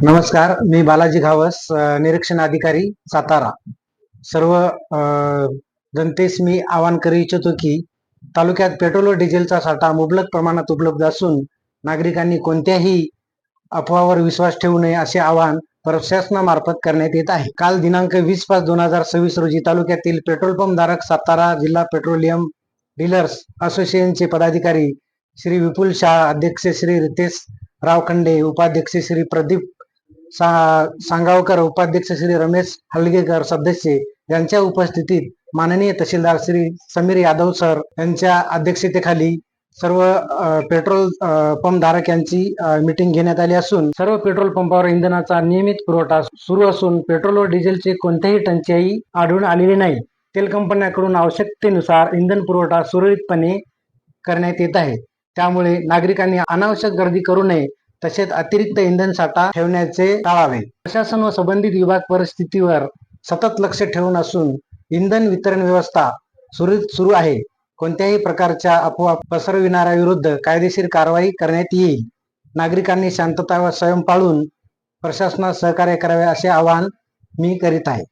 नमस्कार, मी बालाजी घावस, निरीक्षण अधिकारी सातारा. सर्व जनतेस मी आवाहन करू इच्छितो की तालुक्यात पेट्रोल व डिझेलचा साठा मुबलक प्रमाणात उपलब्ध असून नागरिकांनी कोणत्याही अफवावर विश्वास ठेवू नये असे आवाहन प्रशासनामार्फत करण्यात येत आहे. काल दिनांक 20/5/2026 रोजी तालुक्यातील पेट्रोल पंप धारक सातारा जिल्हा पेट्रोलियम डीलर्स असोसिएशनचे पदाधिकारी श्री विपुल शाह, अध्यक्ष श्री रितेश रावखंडे, उपाध्यक्ष श्री प्रदीप सांगावकर, उपाध्यक्ष श्री रमेश हलगेकर, सदस्य यांच्या उपस्थितीत माननीय तहसीलदार श्री समीर यादव सर यांच्या अध्यक्षतेखाली सर्व पेट्रोल पंप धारक यांची मीटिंग घेण्यात आली असून सर्व पेट्रोल पंपावर इंधनाचा नियमित पुरवठा सुरू असून पेट्रोल व डिझेलचे कोणतेही टंचाई आढळून आलेली नाही. तेल कंपन्यांकडून आवश्यकतेनुसार इंधन पुरवठा सुरळीतपणे करण्यात येत आहे. त्यामुळे नागरिकांनी अनावश्यक गर्दी करू नये, तसेच अतिरिक्त इंधन साठा ठेवण्याचे टाळावे. प्रशासन व संबंधित विभाग परिस्थितीवर सतत लक्ष ठेवून असून इंधन वितरण व्यवस्था सुरळीत सुरू आहे. कोणत्याही प्रकारच्या अफवा पसरविणाऱ्या विरुद्ध कायदेशीर कारवाई करण्यात येईल. नागरिकांनी शांतता व संयम पाळून प्रशासनास सहकार्य करावे असे आवाहन मी करीत आहे.